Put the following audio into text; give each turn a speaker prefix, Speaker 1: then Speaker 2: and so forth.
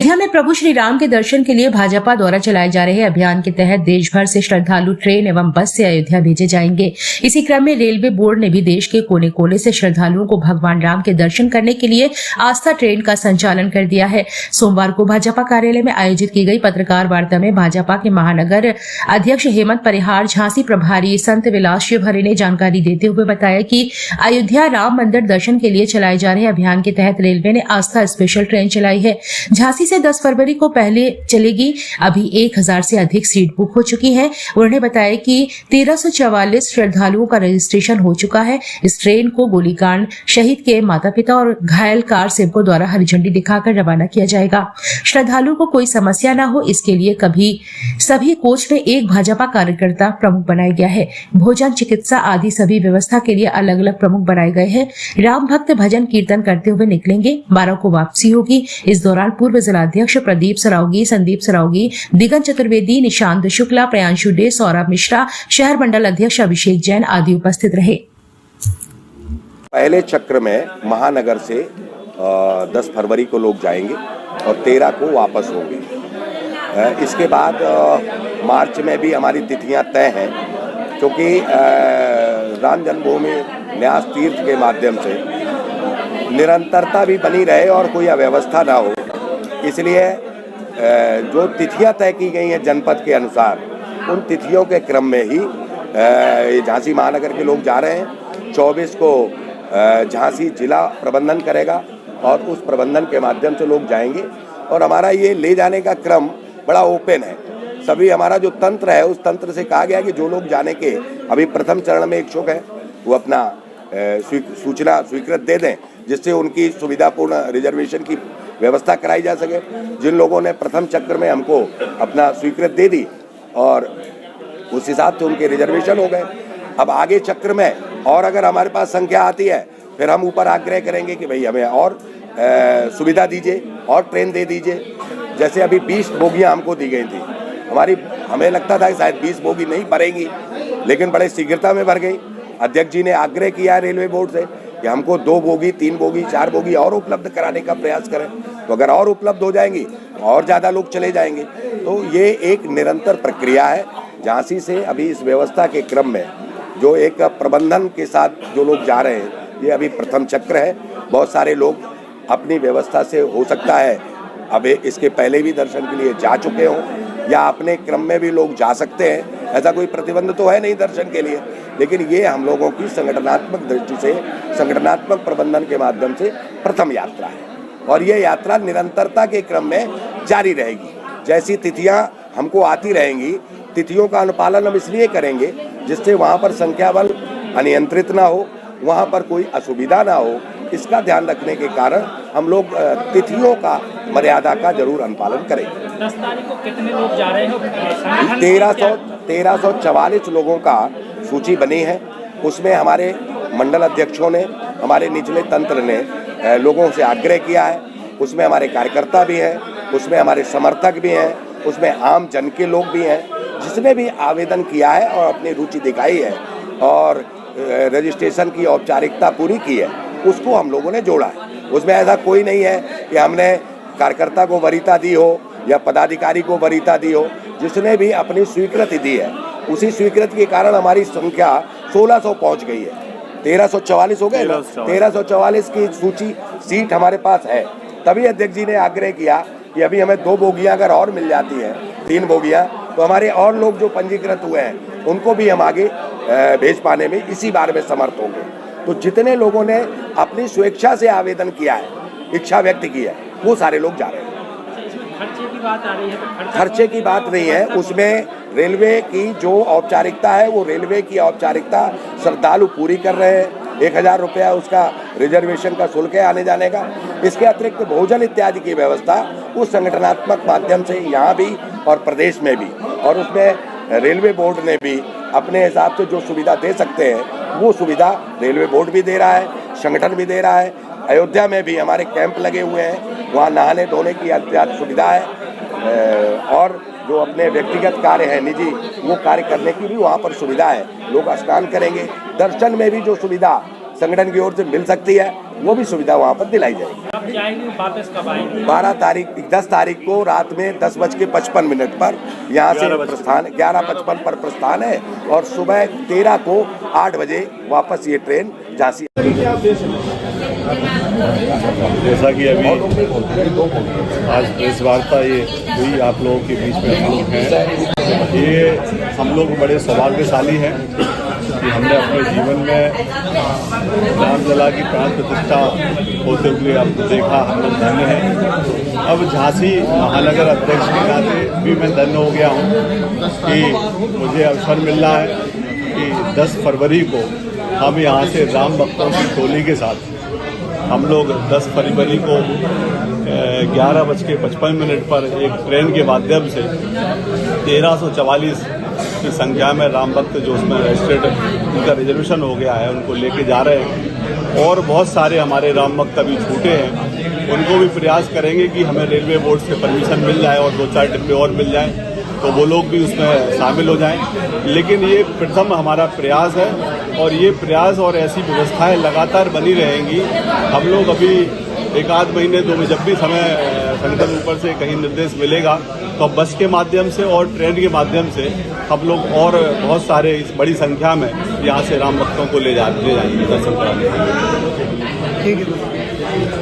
Speaker 1: अयोध्या में प्रभु श्री राम के दर्शन के लिए भाजपा द्वारा चलाए जा रहे अभियान के तहत देश भर से श्रद्धालु ट्रेन एवं बस से अयोध्या भेजे जाएंगे। इसी क्रम में रेलवे बोर्ड ने भी देश के कोने कोने से श्रद्धालुओं को भगवान राम के दर्शन करने के लिए आस्था ट्रेन का संचालन कर दिया है। सोमवार को भाजपा कार्यालय में आयोजित की गई पत्रकार वार्ता में भाजपा के महानगर अध्यक्ष हेमंत परिहार, झांसी प्रभारी संत विलास शिवहरे ने जानकारी देते हुए बताया कि अयोध्या राम मंदिर दर्शन के लिए चलाए जा रहे अभियान के तहत रेलवे ने आस्था स्पेशल ट्रेन चलाई है। झांसी से 10 फरवरी को पहले चलेगी। अभी 1000 से अधिक सीट बुक हो चुकी है। उन्होंने बताया कि 1344 श्रद्धालुओं का रजिस्ट्रेशन हो चुका है। इस ट्रेन को गोलीकांड शहीद के माता पिता और घायल कार सेवकों द्वारा हरी झंडी दिखाकर रवाना किया जाएगा। श्रद्धालुओं को कोई समस्या न हो, इसके लिए सभी कोच में एक भाजपा कार्यकर्ता प्रमुख बनाया गया है। भोजन, चिकित्सा आदि सभी व्यवस्था के लिए अलग अलग प्रमुख बनाए गए हैं। राम भक्त भजन कीर्तन करते हुए निकलेंगे। 12 को वापसी होगी। इस दौरान पूर्व जिलाध्यक्ष प्रदीप सरावगी, संदीप सरावगी, दिगंत चतुर्वेदी, निशांत शुक्ला, प्रियांशु डे, सौरभ मिश्रा, शहर मंडल अध्यक्ष अभिषेक जैन आदि उपस्थित रहे।
Speaker 2: पहले चक्र में महानगर से 10 फरवरी को लोग जाएंगे और 13 को वापस होंगे। इसके बाद मार्च में भी हमारी तिथियां तय हैं, क्योंकि राम जन्मभूमि न्यास तीर्थ के माध्यम से निरंतरता भी बनी रहे और कोई अव्यवस्था ना हो, इसलिए जो तिथियां तय की गई हैं जनपद के अनुसार, उन तिथियों के क्रम में ही झांसी महानगर के लोग जा रहे हैं। 24 को झांसी जिला प्रबंधन करेगा और उस प्रबंधन के माध्यम से लोग जाएंगे। और हमारा ये ले जाने का क्रम बड़ा ओपन है। सभी हमारा जो तंत्र है, उस तंत्र से कहा गया कि जो लोग जाने के अभी प्रथम चरण में इच्छुक हैं, वो अपना सूचना स्वीकृत दे दें, जिससे उनकी सुविधापूर्ण रिजर्वेशन की व्यवस्था कराई जा सके। जिन लोगों ने प्रथम चक्र में हमको अपना स्वीकृत दे दी और उस हिसाब से उनके रिजर्वेशन हो गए। अब आगे चक्र में और अगर हमारे पास संख्या आती है, फिर हम ऊपर आग्रह करेंगे कि भाई हमें और सुविधा दीजिए और ट्रेन दे दीजिए। जैसे अभी 20 बोगियाँ हमको दी गई थी, हमें लगता था कि शायद 20 बोगी नहीं भरेंगी, लेकिन बड़े शीघ्रता में भर गई। अध्यक्ष जी ने आग्रह किया रेलवे बोर्ड से कि हमको 2 बोगी, 3 बोगी, 4 बोगी और उपलब्ध कराने का प्रयास करें। तो अगर और उपलब्ध हो जाएंगी और ज़्यादा लोग चले जाएंगे। तो ये एक निरंतर प्रक्रिया है। झांसी से अभी इस व्यवस्था के क्रम में जो एक प्रबंधन के साथ जो लोग जा रहे हैं, ये अभी प्रथम चक्र है। बहुत सारे लोग अपनी व्यवस्था से हो सकता है अब इसके पहले भी दर्शन के लिए जा चुके हों या अपने क्रम में भी लोग जा सकते हैं। ऐसा कोई प्रतिबंध तो है नहीं दर्शन के लिए, लेकिन ये हम लोगों की संगठनात्मक दृष्टि से, संगठनात्मक प्रबंधन के माध्यम से प्रथम यात्रा है और ये यात्रा निरंतरता के क्रम में जारी रहेगी। जैसी तिथियां हमको आती रहेंगी, तिथियों का अनुपालन हम इसलिए करेंगे जिससे वहाँ पर संख्या बल अनियंत्रित ना हो, वहाँ पर कोई असुविधा ना हो। इसका ध्यान रखने के कारण हम लोग तिथियों का, मर्यादा का जरूर अनुपालन करेंगे।
Speaker 3: 10 तारीख को कितने लोग जा रहे हैं?
Speaker 2: 1344 लोगों का सूची बनी है। उसमें हमारे मंडल अध्यक्षों ने, हमारे निचले तंत्र ने लोगों से आग्रह किया है। उसमें हमारे कार्यकर्ता भी हैं, उसमें हमारे समर्थक भी हैं, उसमें आम जन के लोग भी हैं। जिसने भी आवेदन किया है और अपनी रुचि दिखाई है और रजिस्ट्रेशन की औपचारिकता पूरी की है, उसको हम लोगों ने जोड़ा है। उसमें ऐसा कोई नहीं है कि हमने कार्यकर्ता को वरीयता दी हो या पदाधिकारी को वरीयता दी हो। जिसने भी अपनी स्वीकृति दी है, उसी स्वीकृति के कारण हमारी संख्या 1600 पहुंच गई है। 1344 हो गए। 1344 की सूची सीट हमारे पास है। तभी अध्यक्ष जी ने आग्रह किया कि अभी हमें 2 बोगियां अगर और मिल जाती हैं, 3 बोगियां, तो हमारे और लोग जो पंजीकृत हुए हैं उनको भी हम आगे भेज पाने में इसी बार में समर्थ होंगे। तो जितने लोगों ने अपनी स्वेच्छा से आवेदन किया है, इच्छा व्यक्त की है, वो सारे लोग जा रहे हैं।
Speaker 3: खर्चे की बात आ रही है तो
Speaker 2: खर्चे की बात नहीं है। उसमें रेलवे की जो औपचारिकता है, वो रेलवे की औपचारिकता श्रद्धालु पूरी कर रहे हैं। 1000 रुपया उसका रिजर्वेशन का शुल्क है आने जाने का। इसके अतिरिक्त भोजन इत्यादि की व्यवस्था उस संगठनात्मक माध्यम से यहाँ भी और प्रदेश में भी, और उसमें रेलवे बोर्ड ने भी अपने हिसाब से जो सुविधा दे सकते हैं वो सुविधा रेलवे बोर्ड भी दे रहा है, संगठन भी दे रहा है। अयोध्या में भी हमारे कैंप लगे हुए हैं, वहाँ नहाने धोने की अत्याधिक सुविधा है और जो अपने व्यक्तिगत कार्य है, निजी, वो कार्य करने की भी वहाँ पर सुविधा है। लोग स्नान करेंगे। दर्शन में भी जो सुविधा संगठन की ओर से मिल सकती है, वो भी सुविधा वहाँ पर दिलाई जाएगी।
Speaker 3: कब जाएंगे, वापस कब आएंगे?
Speaker 2: 10 तारीख को रात में 10:55 पर यहाँ से प्रस्थान, 11:55 पर प्रस्थान है और सुबह 13 को 8 बजे वापस ये ट्रेन झांसी।
Speaker 4: जैसा कि अभी आज प्रेस वार्ता ये हुई आप लोगों के बीच में हम लोग हैं, ये हम लोग बड़े सौभाग्यशाली हैं कि हमने अपने जीवन में रामलला की प्राण प्रतिष्ठा होते हुए आपको देखा, हम लोग धन्य हैं। अब झांसी महानगर अध्यक्ष के नाते भी मैं धन्य हो गया हूँ कि मुझे अवसर मिल रहा है कि 10 फरवरी को हम यहाँ से राम भक्तों की टोली के साथ हम लोग 10 फरवरी को 11:55 पर एक ट्रेन के माध्यम से 1344 की संख्या में राम भक्त जो उसमें रजिस्ट्रेड उनका रिजर्वेशन हो गया है उनको लेके जा रहे हैं और बहुत सारे हमारे राम भक्त अभी छूटे हैं, उनको भी प्रयास करेंगे कि हमें रेलवे बोर्ड से परमिशन मिल जाए और 2-4 डिब्बे और मिल जाएं तो वो लोग भी उसमें शामिल हो जाएं। लेकिन ये प्रथम हमारा प्रयास है और ये प्रयास और ऐसी व्यवस्थाएं लगातार बनी रहेंगी। हम लोग अभी 1-आध महीने 2 में जब भी समय संगठन ऊपर से कहीं निर्देश मिलेगा तो बस के माध्यम से और ट्रेन के माध्यम से हम लोग और बहुत सारे इस बड़ी संख्या में यहाँ से राम भक्तों को ले जाएंगे दर्शन कराने। ठीक है।